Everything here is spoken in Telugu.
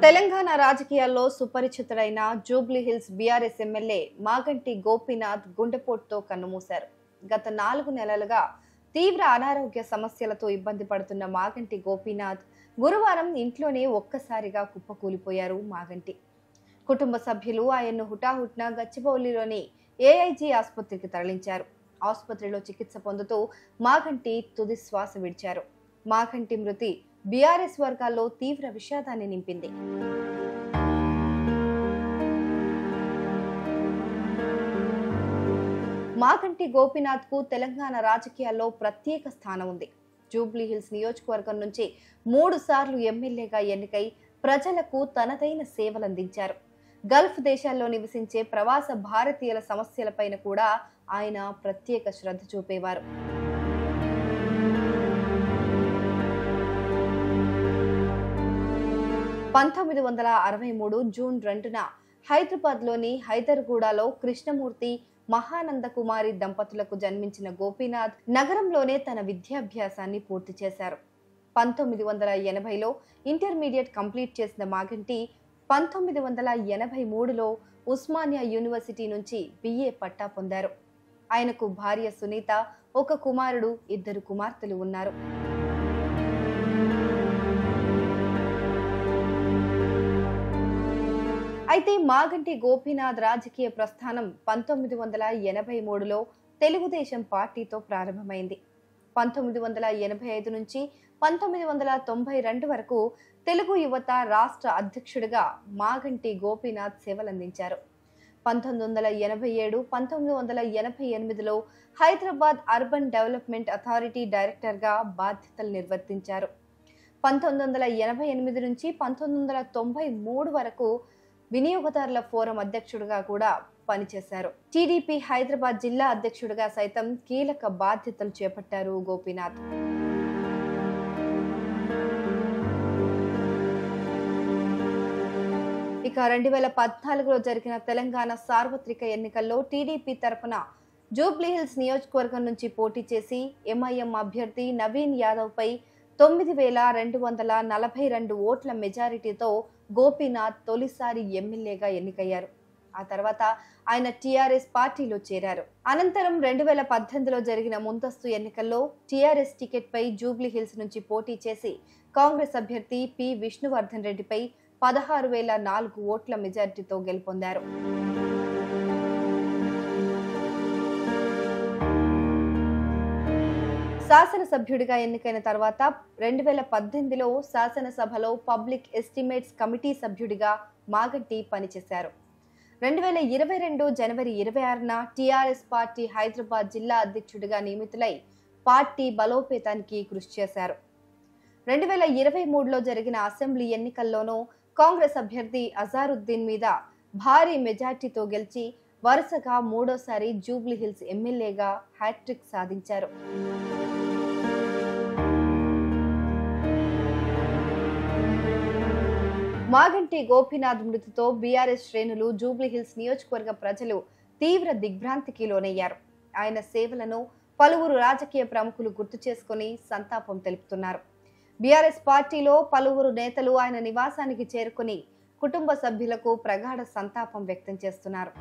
తెలంగాణ రాజకీయాల్లో సుపరిచితుడైన జూబ్లీహిల్స్ బీఆర్ఎస్ ఎమ్మెల్యే మాగంటి గోపీనాథ్ గుండెపోటుతో కన్నుమూశారు. గత 4 నెలలుగా తీవ్ర అనారోగ్య సమస్యలతో ఇబ్బంది పడుతున్న మాగంటి గోపీనాథ్ గురువారం ఇంట్లోనే ఒక్కసారిగా కుప్పకూలిపోయారు. మాగంటి కుటుంబ సభ్యులు ఆయన్ను హుటాహుటిన గచ్చిబౌలిలోని ఏఐజీ ఆసుపత్రికి తరలించారు. ఆసుపత్రిలో చికిత్స పొందుతూ మాగంటి తుది శ్వాస విడిచారు. మాగంటి మృతి బీఆర్ఎస్ వర్గాల్లో తీవ్ర విషాదాన్ని నింపింది. మాగంటి గోపీనాథ్ కు తెలంగాణ రాజకీయాల్లో ప్రత్యేక స్థానం ఉంది. జూబ్లీహిల్స్ నియోజకవర్గం నుంచి 3 సార్లు ఎమ్మెల్యేగా ఎన్నికై ప్రజలకు తనదైన సేవలందించారు. గల్ఫ్ దేశాల్లో నివసించే ప్రవాస భారతీయుల సమస్యలపైన కూడా ఆయన ప్రత్యేక శ్రద్ధ చూపేవారు. జూన్ 2న హైదరాబాద్లోని హైదర్గూడలో కృష్ణమూర్తి మహానంద కుమారి దంపతులకు జన్మించిన గోపీనాథ్ నగరంలోనే తన విద్యాభ్యాసాన్ని పూర్తి చేశారు. 1980లో ఇంటర్మీడియట్ కంప్లీట్ చేసిన మాగంటి 1983లో ఉస్మానియా యూనివర్సిటీ నుంచి BA పట్టా పొందారు. ఆయనకు భార్య సునీత, ఒక కుమారుడు, 2 కుమార్తెలు ఉన్నారు. అయితే మాగంటి గోపీనాథ్ రాజకీయ ప్రస్థానం 1983లో తెలుగుదేశం పార్టీతో ప్రారంభమైంది. 1985 నుంచి 1992 వరకు తెలుగు యువత రాష్ట్ర అధ్యక్షుడిగా మాగంటి గోపీనాథ్ సేవలందించారు. 1987, 1988లో హైదరాబాద్ అర్బన్ డెవలప్మెంట్ అథారిటీ డైరెక్టర్గా బాధ్యతలు నిర్వర్తించారు. 1988 నుంచి 1993 వరకు వినియోగదారుల ఫోరం అధ్యక్షుడిగా కూడా పనిచేశారు. టీడీపీ హైదరాబాద్ జిల్లా అధ్యక్షుడిగా సైతం కీలక బాధ్యతలు చేపట్టారు గోపీనాథ్. ఇక 2014లో జరిగిన తెలంగాణ సార్వత్రిక ఎన్నికల్లో టీడీపీ తరపున జూబ్లీహిల్స్ నియోజకవర్గం నుంచి పోటీ చేసి ఎంఐఎం అభ్యర్థి నవీన్ యాదవ్ పై 9242 ఓట్ల మెజారిటీతో గోపీనాథ్ తొలిసారి ఎమ్మెల్యేగా ఎన్నికయ్యారు. ఆ తర్వాత ఆయన టీఆర్ఎస్ పార్టీలో చేరారు. అనంతరం 2018లో జరిగిన ముందస్తు ఎన్నికల్లో టీఆర్ఎస్ టికెట్ పై జూబ్లీహిల్స్ నుంచి పోటీ చేసి కాంగ్రెస్ అభ్యర్థి పి విష్ణువర్ధన్ రెడ్డిపై 16,004 ఓట్ల మెజారిటీతో గెలుపొందారు. శాసనసభ్యుడిగా ఎన్నికైన తర్వాత 2018లో శాసనసభలో పబ్లిక్ ఎస్టిమేట్స్ కమిటీ సభ్యుడిగా మాగంటి పనిచేశారు. 2022 జనవరి 26న టీఆర్ఎస్ పార్టీ హైదరాబాద్ జిల్లా అధ్యక్షుడిగా నియమితులై పార్టీ బలోపేతానికి కృషి చేశారు. 2023లో జరిగిన అసెంబ్లీ ఎన్నికల్లోనూ కాంగ్రెస్ అభ్యర్థి అజారుద్దీన్ మీద భారీ మెజార్టీతో గెలిచి వరుసగా 3వసారి జూబ్లీహిల్స్ ఎమ్మెల్యేగా హ్యాట్రిక్ సాధించారు. మాగంటి గోపీనాథ్ మృతితో బీఆర్ఎస్ శ్రేణులు, జూబ్లీహిల్స్ నియోజకవర్గ ప్రజలు తీవ్ర దిగ్భ్రాంతికి లోనయ్యారు. ఆయన సేవలను పలువురు రాజకీయ ప్రముఖులు గుర్తు చేసుకుని సంతాపం తెలుపుతున్నారు. బీఆర్ఎస్ పార్టీలో పలువురు నేతలు ఆయన నివాసానికి చేరుకుని కుటుంబ సభ్యులకు ప్రగాఢ సంతాపం వ్యక్తం చేస్తున్నారు.